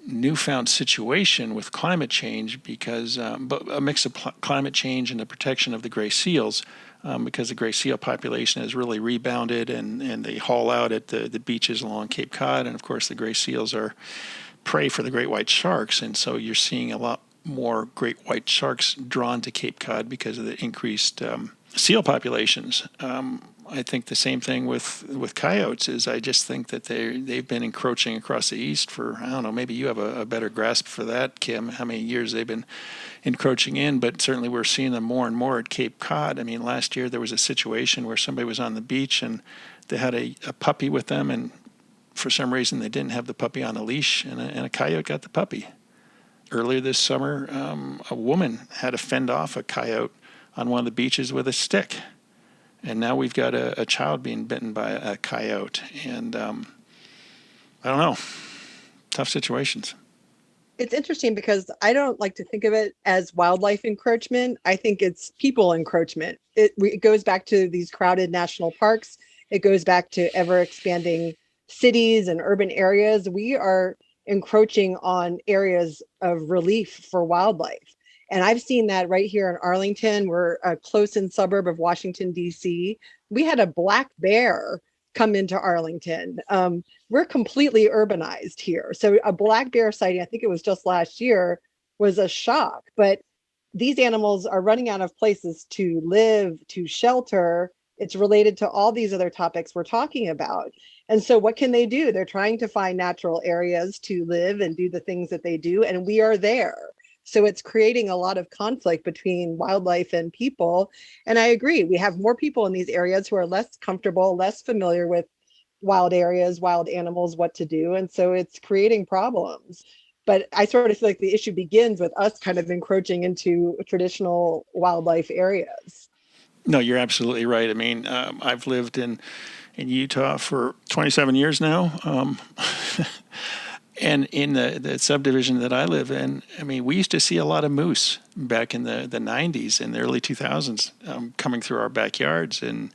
[SPEAKER 4] newfound situation with climate change because but a mix of climate change and the protection of the gray seals because the gray seal population has really rebounded and they haul out at the beaches along Cape Cod. And, of course, the gray seals are prey for the great white sharks. And so you're seeing a lot more great white sharks drawn to Cape Cod because of the increased seal populations. I think the same thing with coyotes is I just think that they've been encroaching across the east for, I don't know, maybe you have a better grasp for that, Kim, how many years they've been encroaching in, but certainly we're seeing them more and more at Cape Cod. I mean, last year there was a situation where somebody was on the beach and they had a puppy with them, and for some reason they didn't have the puppy on a leash, and a coyote got the puppy. Earlier this summer, a woman had to fend off a coyote on one of the beaches with a stick. And now we've got a child being bitten by a coyote. And I don't know, tough situations.
[SPEAKER 3] It's interesting because I don't like to think of it as wildlife encroachment. I think it's people encroachment. It goes back to these crowded national parks. It goes back to ever expanding cities and urban areas. We are encroaching on areas of relief for wildlife. And I've seen that right here in Arlington. We're a close-in suburb of Washington, D.C. We had a black bear come into Arlington. We're completely urbanized here. So a black bear sighting, I think it was just last year, was a shock. But these animals are running out of places to live, to shelter. It's related to all these other topics we're talking about. And so what can they do? They're trying to find natural areas to live and do the things that they do. And we are there. So it's creating a lot of conflict between wildlife and people. And I agree, we have more people in these areas who are less comfortable, less familiar with wild areas, wild animals, what to do. And so it's creating problems. But I sort of feel like the issue begins with us kind of encroaching into traditional wildlife areas.
[SPEAKER 4] No, you're absolutely right. I mean, I've lived in Utah for 27 years now. And in the subdivision that I live in, I mean, we used to see a lot of moose back in the 90s and the early 2000s coming through our backyards. And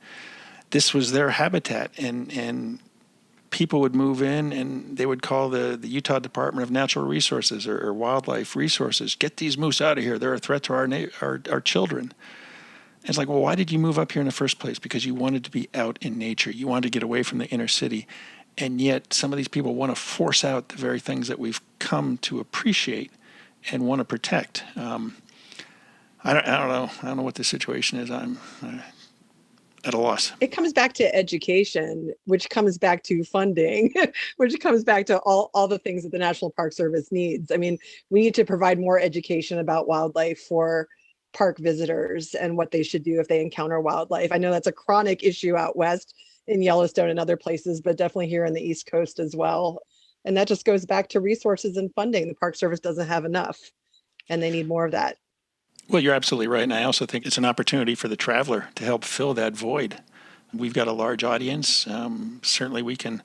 [SPEAKER 4] this was their habitat. And people would move in and they would call the Utah Department of Natural Resources or Wildlife Resources, get these moose out of here. They're a threat to our children. And it's like, well, why did you move up here in the first place? Because you wanted to be out in nature. You wanted to get away from the inner city. And yet some of these people want to force out the very things that we've come to appreciate and want to protect. I don't know. I don't know what the situation is. I'm at a loss.
[SPEAKER 3] It comes back to education, which comes back to funding, which comes back to all the things that the National Park Service needs. I mean, we need to provide more education about wildlife for park visitors and what they should do if they encounter wildlife. I know that's a chronic issue out west in Yellowstone and other places, but definitely here on the East Coast as well. And that just goes back to resources and funding. The Park Service doesn't have enough, and they need more of that.
[SPEAKER 4] Well, you're absolutely right. And I also think it's an opportunity for the traveler to help fill that void. We've got a large audience. Certainly we can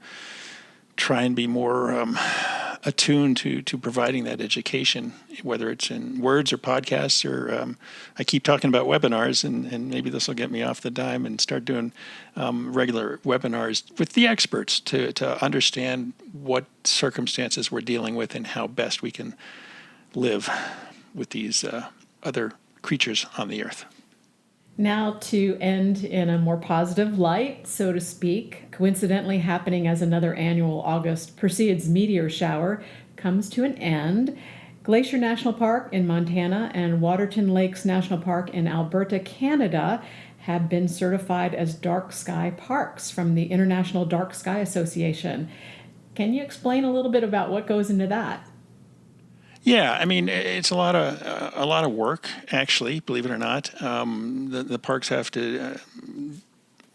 [SPEAKER 4] try and be more attuned to providing that education, whether it's in words or podcasts or I keep talking about webinars, and maybe this will get me off the dime and start doing regular webinars with the experts to understand what circumstances we're dealing with and how best we can live with these other creatures on the earth.
[SPEAKER 2] Now to end in a more positive light, so to speak, coincidentally happening as another annual August Perseids meteor shower comes to an end. Glacier National Park in Montana and Waterton Lakes National Park in Alberta, Canada have been certified as dark sky parks from the International Dark Sky Association. Can you explain a little bit about what goes into that?
[SPEAKER 4] Yeah, I mean, it's a lot of work, actually, believe it or not. The parks have to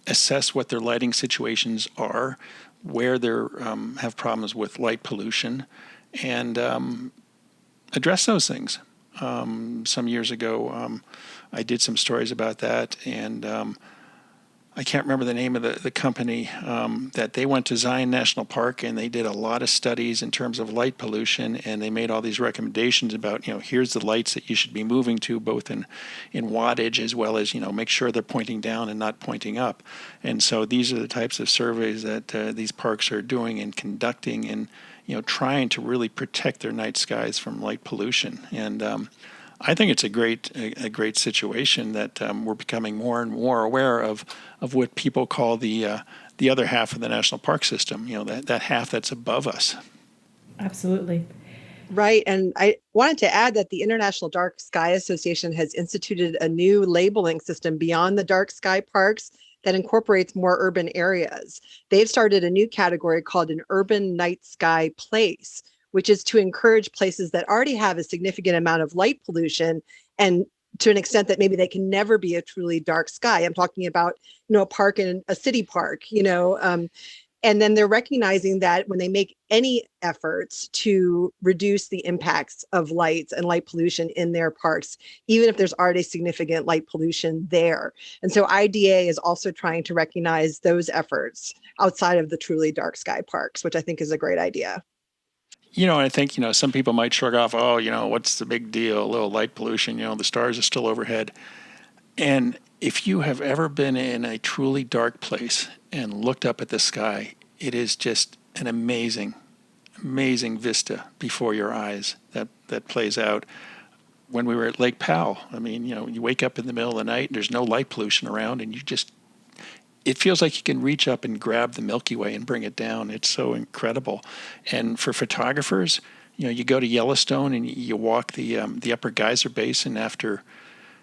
[SPEAKER 4] assess what their lighting situations are, where they have problems with light pollution, and address those things. Some years ago, I did some stories about that, and I can't remember the name of the company, that they went to Zion National Park and they did a lot of studies in terms of light pollution, and they made all these recommendations about, here's the lights that you should be moving to, both in wattage as well as, make sure they're pointing down and not pointing up. And so these are the types of surveys that these parks are doing and conducting, and, trying to really protect their night skies from light pollution. And I think it's a great situation that we're becoming more and more aware of what people call the other half of the national park system. That half that's above us.
[SPEAKER 2] Absolutely.
[SPEAKER 3] Right. And I wanted to add that the International Dark Sky Association has instituted a new labeling system beyond the dark sky parks that incorporates more urban areas. They've started a new category called an urban night sky place, which is to encourage places that already have a significant amount of light pollution, and to an extent that maybe they can never be a truly dark sky. I'm talking about, a park in a city park, and then they're recognizing that when they make any efforts to reduce the impacts of lights and light pollution in their parks, even if there's already significant light pollution there. And so IDA is also trying to recognize those efforts outside of the truly dark sky parks, which I think is a great idea.
[SPEAKER 4] I think, some people might shrug off, what's the big deal? A little light pollution, the stars are still overhead. And if you have ever been in a truly dark place and looked up at the sky, it is just an amazing vista before your eyes that plays out. When we were at Lake Powell, you wake up in the middle of the night and there's no light pollution around, and it feels like you can reach up and grab the Milky Way and bring it down. It's so incredible. And for photographers, you go to Yellowstone and you walk the upper geyser basin after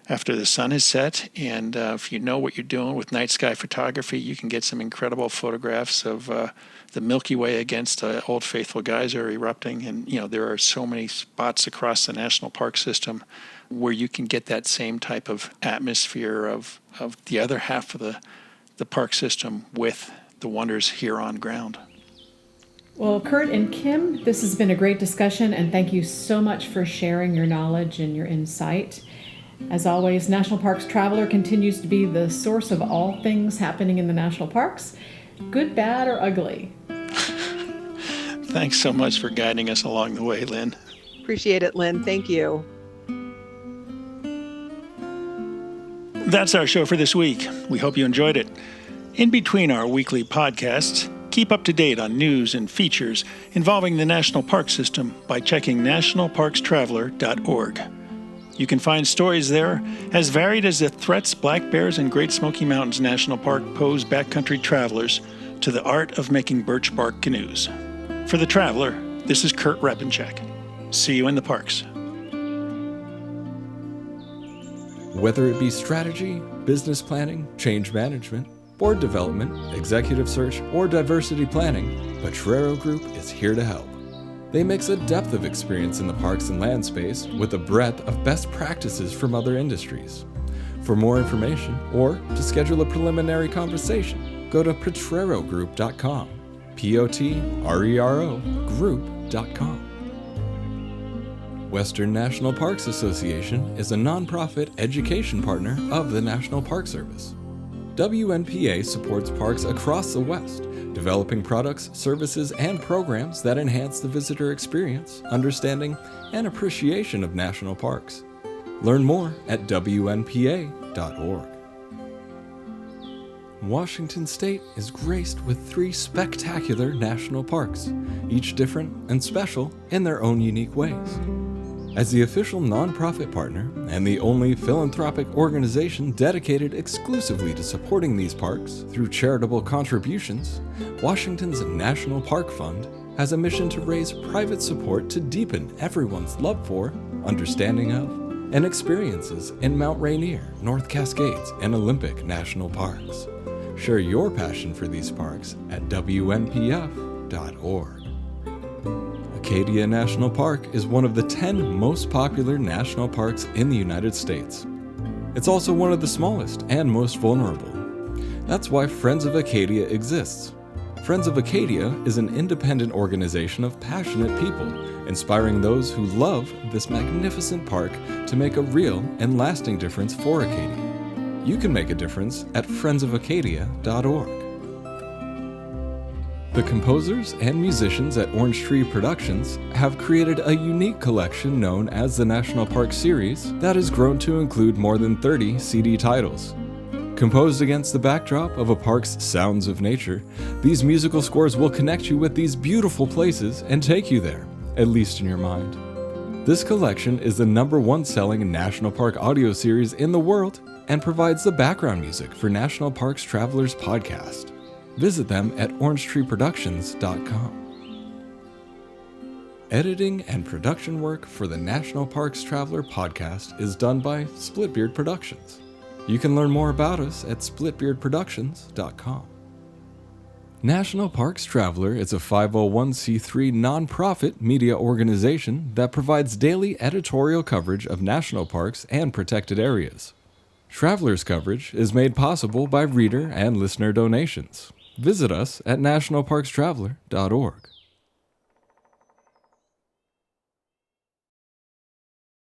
[SPEAKER 4] the sun is set. And if you know what you're doing with night sky photography, you can get some incredible photographs of the Milky Way against Old Faithful geyser erupting. And, there are so many spots across the national park system where you can get that same type of atmosphere of the other half of the park system with the wonders here on ground.
[SPEAKER 2] Well, Kurt and Kim, this has been a great discussion, and thank you so much for sharing your knowledge and your insight. As always, National Parks Traveler continues to be the source of all things happening in the national parks, good, bad, or ugly.
[SPEAKER 4] Thanks so much for guiding us along the way, Lynn.
[SPEAKER 3] Appreciate it, Lynn. Thank you.
[SPEAKER 4] That's our show for this week. We hope you enjoyed it. In between our weekly podcasts, keep up to date on news and features involving the National Park System by checking nationalparkstraveler.org. You can find stories there as varied as the threats black bears in Great Smoky Mountains National Park pose backcountry travelers to the art of making birch bark canoes. For The Traveler, this is Kurt Repanshek. See you in the parks.
[SPEAKER 1] Whether it be strategy, business planning, change management, board development, executive search, or diversity planning, Potrero Group is here to help. They mix a depth of experience in the parks and land space with a breadth of best practices from other industries. For more information or to schedule a preliminary conversation, go to potrerogroup.com, Potrero group.com. Western National Parks Association is a nonprofit education partner of the National Park Service. WNPA supports parks across the West, developing products, services, and programs that enhance the visitor experience, understanding, and appreciation of national parks. Learn more at WNPA.org. Washington State is graced with 3 spectacular national parks, each different and special in their own unique ways. As the official nonprofit partner and the only philanthropic organization dedicated exclusively to supporting these parks through charitable contributions, Washington's National Park Fund has a mission to raise private support to deepen everyone's love for, understanding of, and experiences in Mount Rainier, North Cascades, and Olympic National Parks. Share your passion for these parks at WNPF.org. Acadia National Park is one of the 10 most popular national parks in the United States. It's also one of the smallest and most vulnerable. That's why Friends of Acadia exists. Friends of Acadia is an independent organization of passionate people, inspiring those who love this magnificent park to make a real and lasting difference for Acadia. You can make a difference at friendsofacadia.org. The composers and musicians at Orange Tree Productions have created a unique collection known as the National Park Series that has grown to include more than 30 CD titles. Composed against the backdrop of a park's sounds of nature, these musical scores will connect you with these beautiful places and take you there, at least in your mind. This collection is the #1 selling national park audio series in the world and provides the background music for National Parks Travelers podcast. Visit them at orangetreeproductions.com. Editing and production work for the National Parks Traveler podcast is done by Splitbeard Productions. You can learn more about us at splitbeardproductions.com. National Parks Traveler is a 501c3 nonprofit media organization that provides daily editorial coverage of national parks and protected areas. Travelers coverage is made possible by reader and listener donations. Visit us at nationalparkstraveler.org.